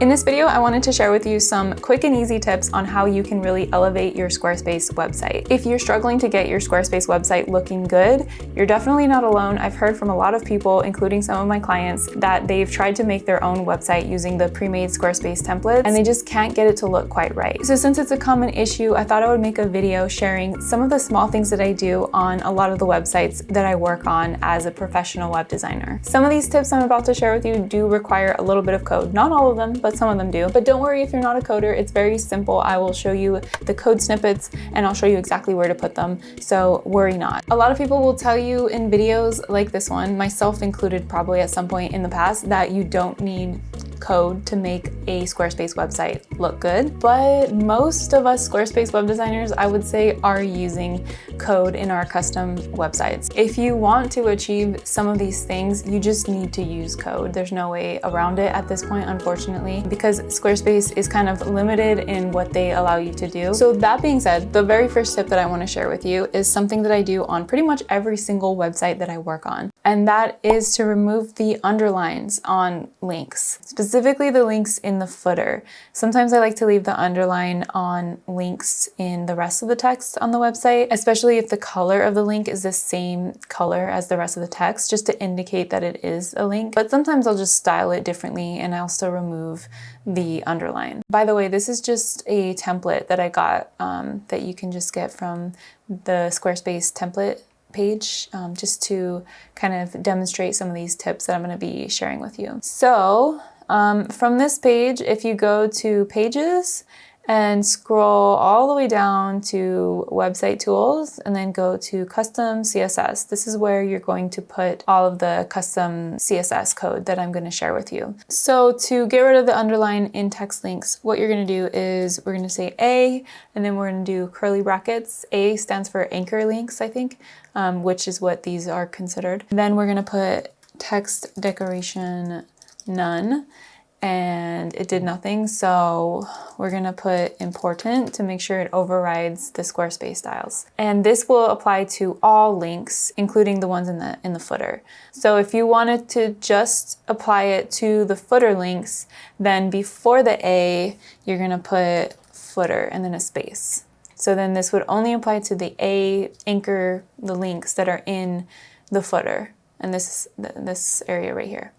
In this video, I wanted to share with you some quick and easy tips on how you can really elevate your Squarespace website. If you're struggling to get your Squarespace website looking good, you're definitely not alone. I've heard from a lot of people, including some of my clients, that they've tried to make their own website using the pre-made Squarespace templates and they just can't get it to look quite right. So since it's a common issue, I thought I would make a video sharing some of the small things that I do on a lot of the websites that I work on as a professional web designer. Some of these tips I'm about to share with you do require a little bit of code. Not all of them, but some of them do. But don't worry if you're not a coder, it's very simple. I will show you the code snippets and I'll show you exactly where to put them, so worry not. A lot of people will tell you in videos like this one, myself included probably at some point in the past, that you don't need code to make a Squarespace website look good. But most of us Squarespace web designers, I would say, are using code in our custom websites. If you want to achieve some of these things, you just need to use code. There's no way around it at this point, unfortunately, because Squarespace is kind of limited in what they allow you to do. So that being said, the very first tip that I want to share with you is something that I do on pretty much every single website that I work on. And that is to remove the underlines on links, specifically the links in the footer. Sometimes I like to leave the underline on links in the rest of the text on the website, especially if the color of the link is the same color as the rest of the text, just to indicate that it is a link. But sometimes I'll just style it differently and I'll still remove the underline. By the way, this is just a template that I got that you can just get from the Squarespace template page, just to kind of demonstrate some of these tips that I'm going to be sharing with you. So from this page, if you go to pages and scroll all the way down to website tools and then go to custom CSS, this is where you're going to put all of the custom CSS code that I'm going to share with you. So to get rid of the underline in text links, what you're going to do is we're going to say A, and then we're going to do curly brackets. A stands for anchor links, I think, which is what these are considered. Then we're going to put text decoration none, and it did nothing. So we're gonna put important to make sure it overrides the Squarespace styles. And this will apply to all links, including the ones in the footer. So if you wanted to just apply it to the footer links, then before the A, you're gonna put footer and then a space. So then this would only apply to the A anchor, the links that are in the footer, and this area right here.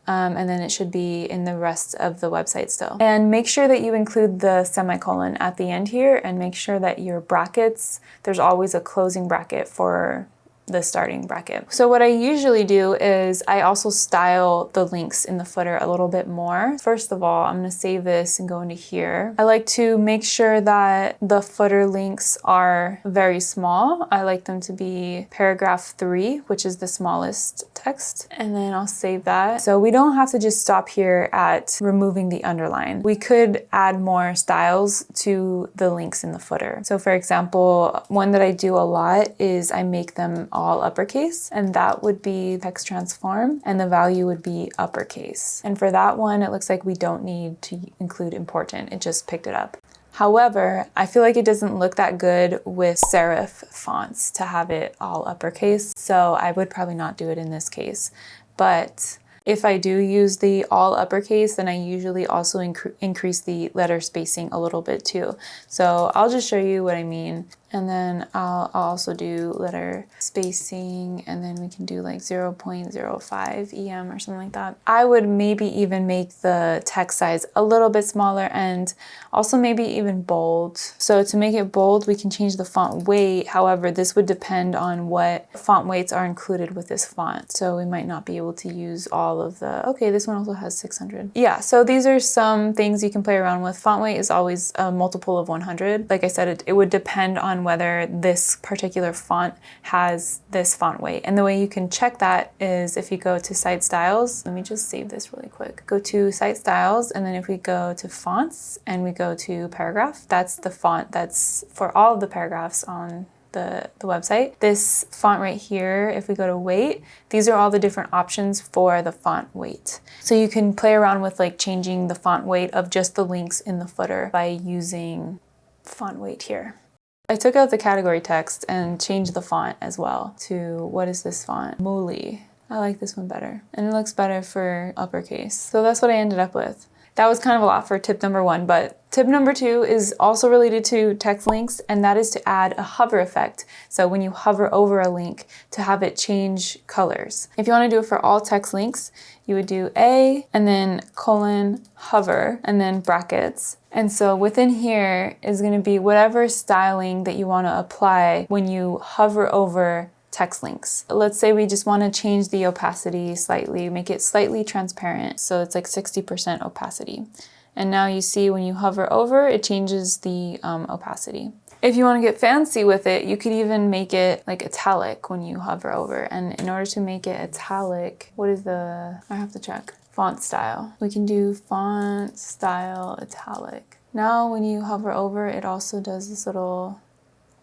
And then it should be in the rest of the website still. And make sure that you include the semicolon at the end here, and make sure that your brackets, there's always a closing bracket for the starting bracket. So what I usually do is I also style the links in the footer a little bit more. First of all, I'm going to save this and go into here. I like to make sure that the footer links are very small. I like them to be paragraph 3, which is the smallest text. And then I'll save that. So we don't have to just stop here at removing the underline. We could add more styles to the links in the footer. So for example, one that I do a lot is I make them all uppercase, and that would be text transform, and the value would be uppercase. And for that one, it looks like we don't need to include important. It just picked it up. However, I feel like it doesn't look that good with serif fonts to have it all uppercase, so I would probably not do it in this case. But if I do use the all uppercase, then I usually also increase the letter spacing a little bit too. So I'll just show you what I mean. And then I'll also do letter spacing, and then we can do like 0.05 EM or something like that. I would maybe even make the text size a little bit smaller, and also maybe even bold. So to make it bold, we can change the font weight. However, this would depend on what font weights are included with this font. So we might not be able to use all of the, okay, this one also has 600. Yeah, so these are some things you can play around with. Font weight is always a multiple of 100. Like I said, it would depend on whether this particular font has this font weight. And the way you can check that is if you go to site styles. Let me just save this really quick. Go to site styles, and then if we go to fonts and we go to paragraph, that's the font that's for all of the paragraphs on the website. This font right here, if we go to weight, these are all the different options for the font weight. So you can play around with like changing the font weight of just the links in the footer by using font weight here. I took out the category text and changed the font as well to, what is this font? Muli. I like this one better. And it looks better for uppercase. So that's what I ended up with. That was kind of a lot for tip number 1, but tip number 2 is also related to text links, and that is to add a hover effect. So when you hover over a link, to have it change colors. If you want to do it for all text links, you would do A and then colon hover and then brackets. And so within here is going to be whatever styling that you want to apply when you hover over text links. Let's say we just want to change the opacity slightly, make it slightly transparent. So it's like 60% opacity. And now you see when you hover over, it changes the opacity. If you want to get fancy with it, you could even make it like italic when you hover over. And in order to make it italic, I have to check. Font style. We can do font style italic. Now when you hover over, it also does this little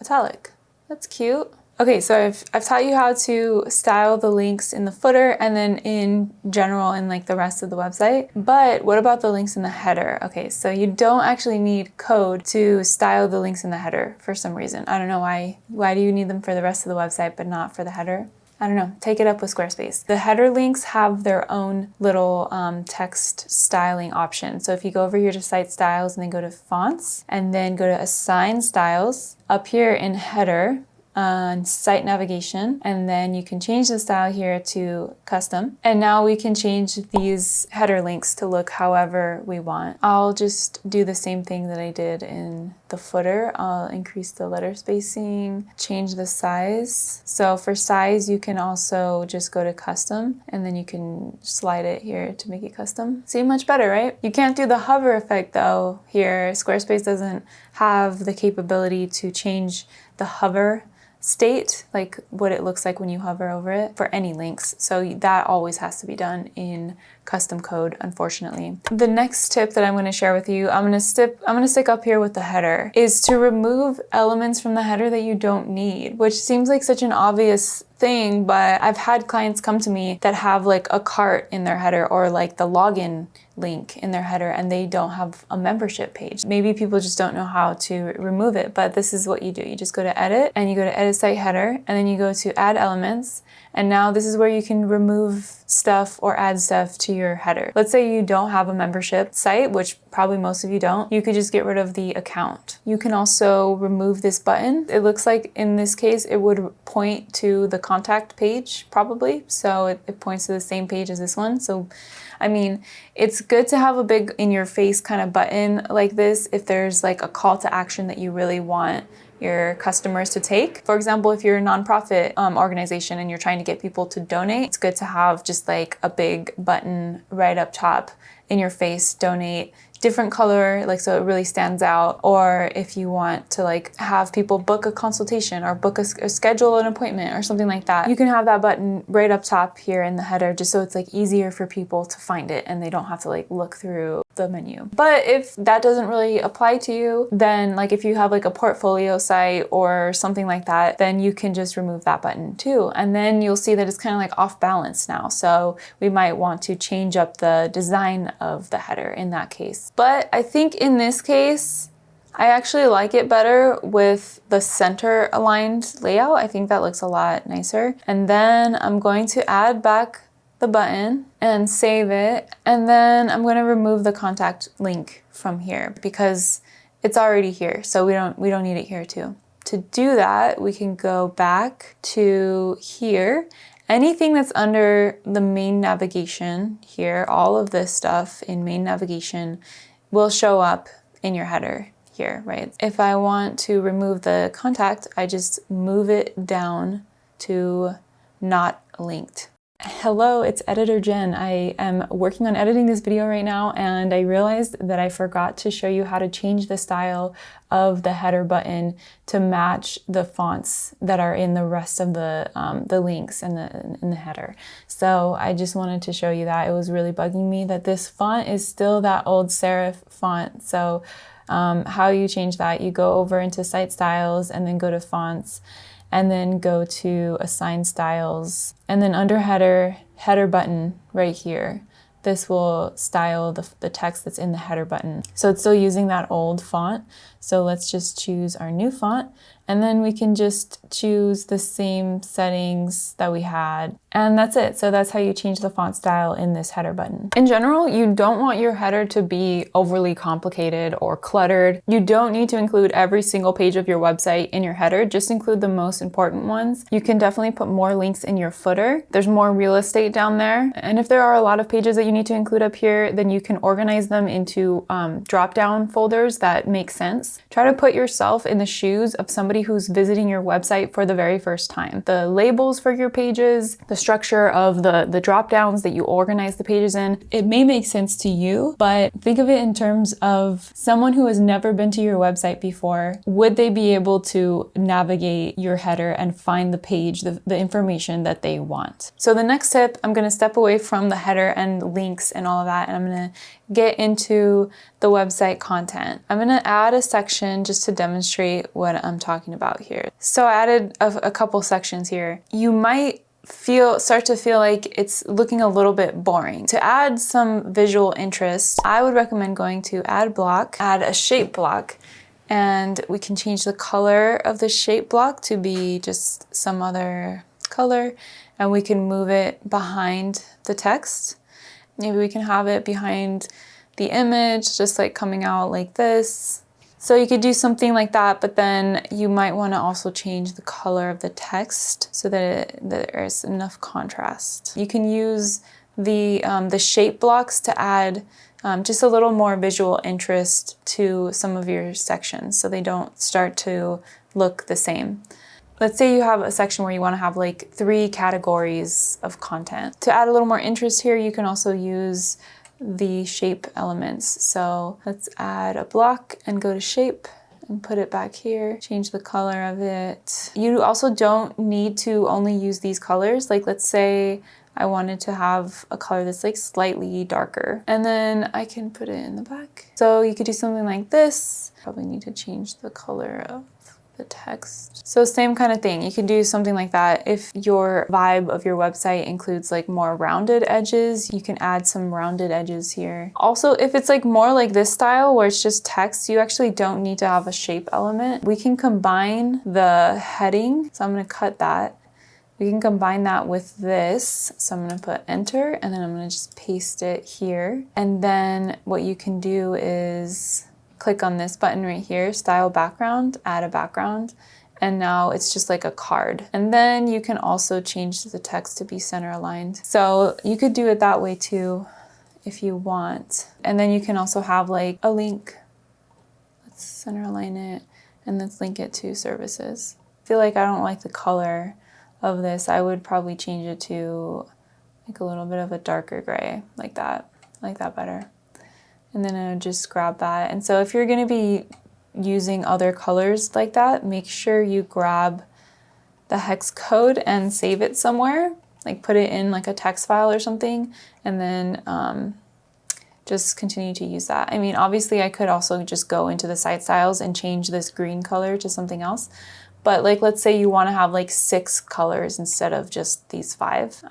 italic. That's cute. Okay, so I've taught you how to style the links in the footer and then in general in like the rest of the website. But what about the links in the header? Okay, so you don't actually need code to style the links in the header for some reason. I don't know why. Why do you need them for the rest of the website but not for the header? I don't know, take it up with Squarespace. The header links have their own little text styling option. So if you go over here to site styles and then go to fonts and then go to assign styles, up here in header, site navigation, and then you can change the style here to custom. And now we can change these header links to look however we want. I'll just do the same thing that I did in the footer. I'll increase the letter spacing, change the size. So for size, you can also just go to custom and then you can slide it here to make it custom. See, much better, right? You can't do the hover effect though here. Squarespace doesn't have the capability to change the hover state, like what it looks like when you hover over it for any links. So that always has to be done in custom code, unfortunately. The next tip that I'm going to share with you, I'm going to stick up here with the header, is to remove elements from the header that you don't need, which seems like such an obvious thing, but I've had clients come to me that have like a cart in their header or like the login link in their header and they don't have a membership page. Maybe people just don't know how to remove it, but this is what you do. You just go to edit and you go to edit site header and then you go to add elements. And now this is where you can remove stuff or add stuff to your header. Let's say you don't have a membership site, which probably most of you don't. You could just get rid of the account. You can also remove this button. It looks like in this case, it would point to the contact page probably. So it points to the same page as this one. So, I mean, it's good to have a big in your face kind of button like this if there's like a call to action that you really want your customers to take. For example, if you're a nonprofit organization and you're trying to get people to donate, it's good to have just like a big button right up top in your face, donate, different color, like so it really stands out. Or if you want to like have people book a consultation or book a schedule an appointment or something like that, you can have that button right up top here in the header just so it's like easier for people to find it and they don't have to like look through the menu. But if that doesn't really apply to you, then like if you have like a portfolio site or something like that, then you can just remove that button too. And then you'll see that it's kind of like off balance now. So we might want to change up the design of the header in that case. But I think in this case, I actually like it better with the center aligned layout. I think that looks a lot nicer. And then I'm going to add back the button and save it. And then I'm going to remove the contact link from here because it's already here. So we don't need it here too. To do that, we can go back to here. Anything that's under the main navigation here, all of this stuff in main navigation will show up in your header here, right? If I want to remove the contact, I just move it down to not linked. Hello, it's Editor Jen. I am working on editing this video right now and I realized that I forgot to show you how to change the style of the header button to match the fonts that are in the rest of the links in the header. So I just wanted to show you that. It was really bugging me that this font is still that old serif font. So how you change that, you go over into site styles and then go to fonts and then go to assign styles and then under header button right here. This will style the text that's in the header button. So it's still using that old font. So let's just choose our new font And then we can just choose the same settings that we had. And that's it. So that's how you change the font style in this header button. In general, you don't want your header to be overly complicated or cluttered. You don't need to include every single page of your website in your header, just include the most important ones. You can definitely put more links in your footer. There's more real estate down there. And if there are a lot of pages that you need to include up here, then you can organize them into drop-down folders that make sense. Try to put yourself in the shoes of somebody who's visiting your website for the very first time. The labels for your pages, the structure of the drop downs that you organize the pages in, it may make sense to you, but think of it in terms of someone who has never been to your website before. Would they be able to navigate your header and find the page, the information that they want? So the next tip, I'm going to step away from the header and links and all of that, and I'm going to get into the website content. I'm going to add a section just to demonstrate what I'm talking about here. So I added a couple sections here. You might start to feel like it's looking a little bit boring. To add some visual interest, I would recommend going to add block, add a shape block, and we can change the color of the shape block to be just some other color, and we can move it behind the text. Maybe we can have it behind the image, just like coming out like this. So you could do something like that, but then you might want to also change the color of the text so that there's enough contrast. You can use the shape blocks to add just a little more visual interest to some of your sections so they don't start to look the same. Let's say you have a section where you want to have like 3 categories of content. To add a little more interest here, you can also use the shape elements. So let's add a block and go to shape and put it back here, change the color of it. You also don't need to only use these colors. Like let's say I wanted to have a color that's like slightly darker, and then I can put it in the back. So you could do something like this. Probably need to change the color of the text. So same kind of thing. You can do something like that. If your vibe of your website includes like more rounded edges, you can add some rounded edges here. Also, if it's like more like this style where it's just text, you actually don't need to have a shape element. We can combine the heading. So I'm going to cut that. We can combine that with this. So I'm going to put enter, and then I'm going to just paste it here. And then what you can do is click on this button right here, style background, add a background, and now it's just like a card. And then you can also change the text to be center aligned. So you could do it that way too if you want. And then you can also have like a link. Let's center align it and let's link it to services. I feel like I don't like the color of this. I would probably change it to like a little bit of a darker gray, like that. I like that better. And then I would just grab that. And so if you're going to be using other colors like that, make sure you grab the hex code and save it somewhere, like put it in like a text file or something, and then just continue to use that. I mean, obviously I could also just go into the site styles and change this green color to something else. But like, let's say you want to have like 6 colors instead of just these 5.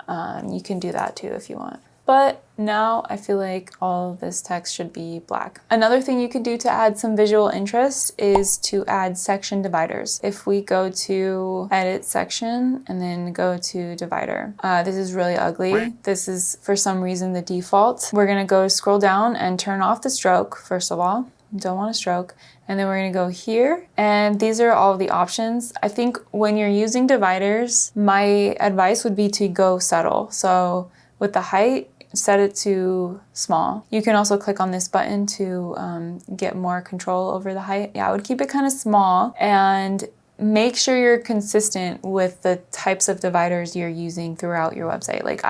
You can do that too if you want. But now I feel like all of this text should be black. Another thing you could do to add some visual interest is to add section dividers. If we go to edit section and then go to divider, this is really ugly. This is for some reason the default. We're gonna go scroll down and turn off the stroke, first of all. Don't want a stroke. And then we're gonna go here, and these are all the options. I think when you're using dividers, my advice would be to go subtle. So with the height, set it to small. You can also click on this button to get more control over the height. Yeah, I would keep it kind of small and make sure you're consistent with the types of dividers you're using throughout your website. Like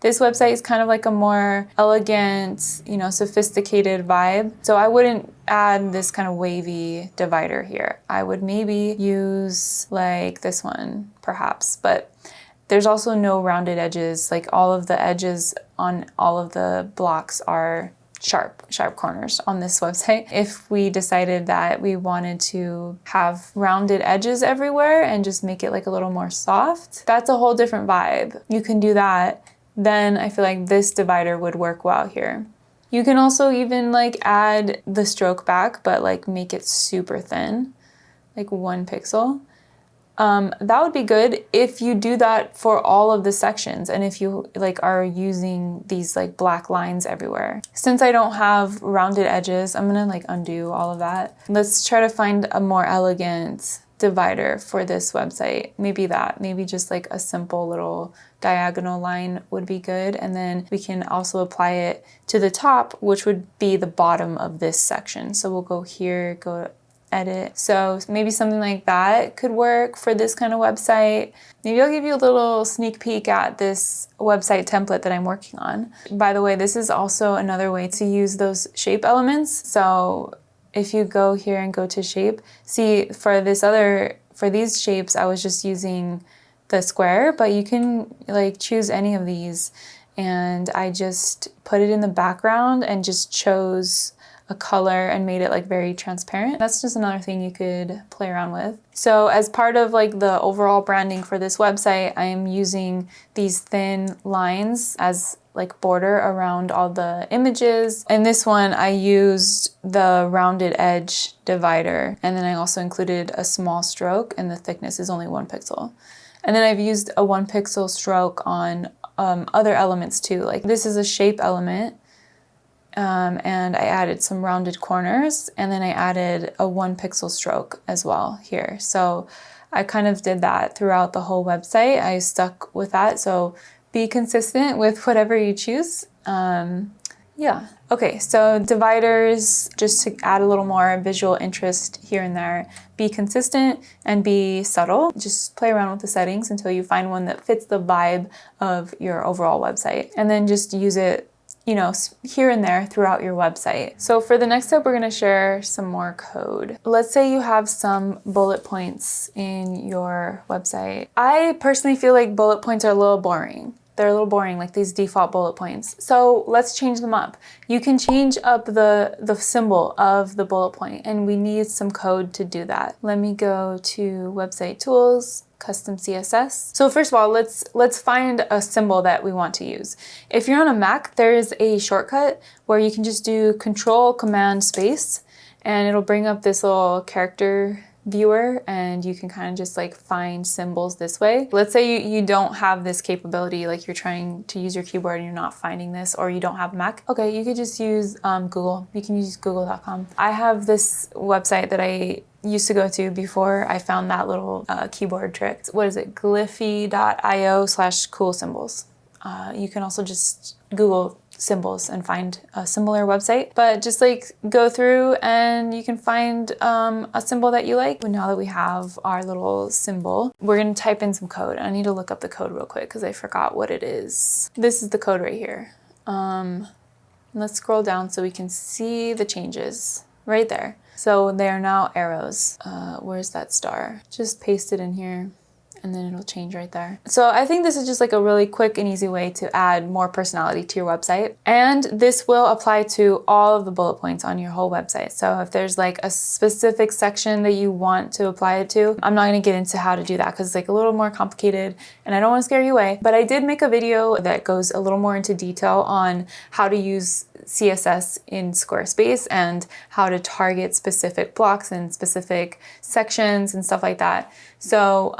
this website is kind of like a more elegant, you know, sophisticated vibe. So I wouldn't add this kind of wavy divider here. I would maybe use like this one perhaps, but there's also no rounded edges. Like all of the edges on all of the blocks are sharp corners on this website. If we decided that we wanted to have rounded edges everywhere and just make it like a little more soft, that's a whole different vibe. You can do that. Then I feel like this divider would work well here. You can also even like add the stroke back, but like make it super thin. like 1 pixel. That would be good if you do that for all of the sections and if you like are using these like black lines everywhere. Since I don't have rounded edges, I'm gonna like undo all of that. Let's try to find a more elegant divider for this website. Maybe just like a simple little diagonal line would be good. And then we can also apply it to the top, which would be the bottom of this section. So we'll go here, go edit. So maybe something like that could work for this kind of website. Maybe I'll give you a little sneak peek at this website template that I'm working on. By the way, this is also another way to use those shape elements. So if you go here and go to shape, see for these shapes, I was just using the square, but you can like choose any of these. And I just put it in the background and just chose a color and made it like very transparent. That's just another thing you could play around with. So as part of like the overall branding for this website, I am using these thin lines as like border around all the images. And this one I used the rounded edge divider. And then I also included a small stroke and the thickness is only 1 pixel. And then I've used a 1 pixel stroke on other elements too. Like this is a shape element. And I added some rounded corners and then I added a 1 pixel stroke as well here. So I kind of did that throughout the whole website. I stuck with that. So be consistent with whatever you choose. Yeah. Okay, so dividers, just to add a little more visual interest here and there. Be consistent and be subtle. Just play around with the settings until you find one that fits the vibe of your overall website. And then just use it, you know, here and there throughout your website. So for the next step, we're gonna share some more code. Let's say you have some bullet points in your website. I personally feel like bullet points are a little boring. They're a little boring, like these default bullet points. So let's change them up. You can change up the symbol of the bullet point, and we need some code to do that. Let me go to Website Tools, Custom CSS. So first of all, let's find a symbol that we want to use. If you're on a Mac, there is a shortcut where you can just do Control Command Space, and it'll bring up this little character viewer and you can kind of just like find symbols this way. Let's say you don't have this capability, like you're trying to use your keyboard and you're not finding this, or you don't have a Mac. Okay, you could just use Google. You can use google.com. I have this website that I used to go to before I found that little keyboard trick. What is it? Glyphy.io/cool symbols. You can also just Google symbols and find a similar website, but just like go through and you can find a symbol that you like. Now that we have our little symbol, we're gonna type in some code. I need to look up the code real quick because I forgot what it is. This is the code right here. Let's scroll down so we can see the changes right there. So they are now arrows. Where's that star? Just paste it in here and then it'll change right there. So I think this is just like a really quick and easy way to add more personality to your website. And this will apply to all of the bullet points on your whole website. So if there's like a specific section that you want to apply it to, I'm not gonna get into how to do that because it's like a little more complicated and I don't wanna scare you away, but I did make a video that goes a little more into detail on how to use CSS in Squarespace and how to target specific blocks and specific sections and stuff like that. So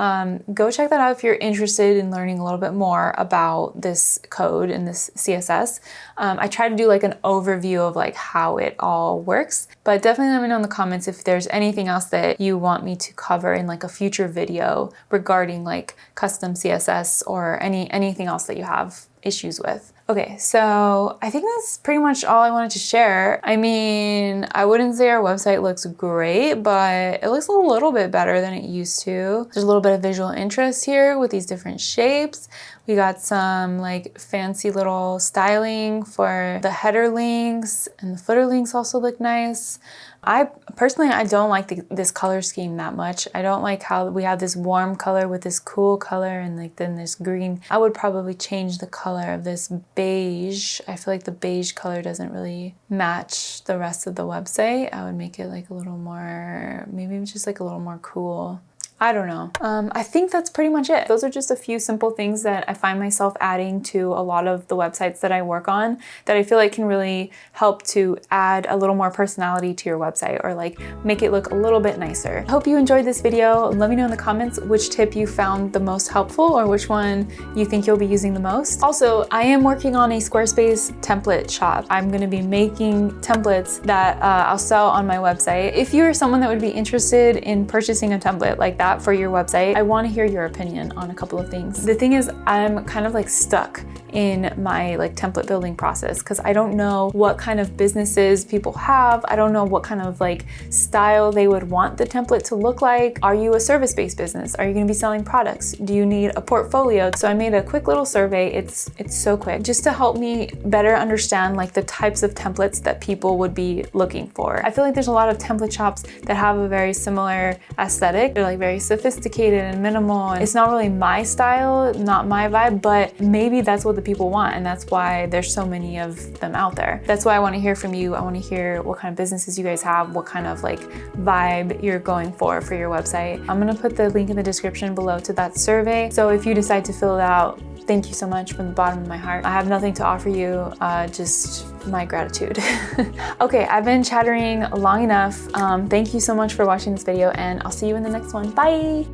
go check that out if you're interested in learning a little bit more about this code and this CSS. I try to do like an overview of like how it all works, but definitely let me know in the comments if there's anything else that you want me to cover in like a future video regarding like custom CSS or anything else that you have issues with. Okay, so I think that's pretty much all I wanted to share. I mean, I wouldn't say our website looks great, but it looks a little bit better than it used to. There's a little bit of visual interest here with these different shapes. We got some like fancy little styling for the header links, and the footer links also look nice. I don't like this color scheme that much. I don't like how we have this warm color with this cool color and like then this green. I would probably change the color of this beige. I feel like the beige color doesn't really match the rest of the website. I would make it like a little more, maybe just like a little more cool. I don't know. I think that's pretty much it. Those are just a few simple things that I find myself adding to a lot of the websites that I work on that I feel like can really help to add a little more personality to your website or like make it look a little bit nicer. I hope you enjoyed this video. Let me know in the comments which tip you found the most helpful or which one you think you'll be using the most. Also, I am working on a Squarespace template shop. I'm gonna be making templates that I'll sell on my website. If you're someone that would be interested in purchasing a template like that for your website, I want to hear your opinion on a couple of things. The thing is, I'm kind of like stuck in my like template building process because I don't know what kind of businesses people have. I don't know what kind of like style they would want the template to look like. Are you a service-based business? Are you going to be selling products? Do you need a portfolio? So I made a quick little survey. It's so quick just to help me better understand like the types of templates that people would be looking for. I feel like there's a lot of template shops that have a very similar aesthetic. They're like very sophisticated and minimal, and it's not really my style, not my vibe, but maybe that's what the people want, and that's why there's so many of them out there. That's why I want to hear from you. I want to hear what kind of businesses you guys have, what kind of like vibe you're going for your website. I'm gonna put the link in the description below to that survey. So if you decide to fill it out, thank you so much from the bottom of my heart. I have nothing to offer you, just my gratitude. Okay, I've been chattering long enough. Thank you so much for watching this video, and I'll see you in the next one. Bye.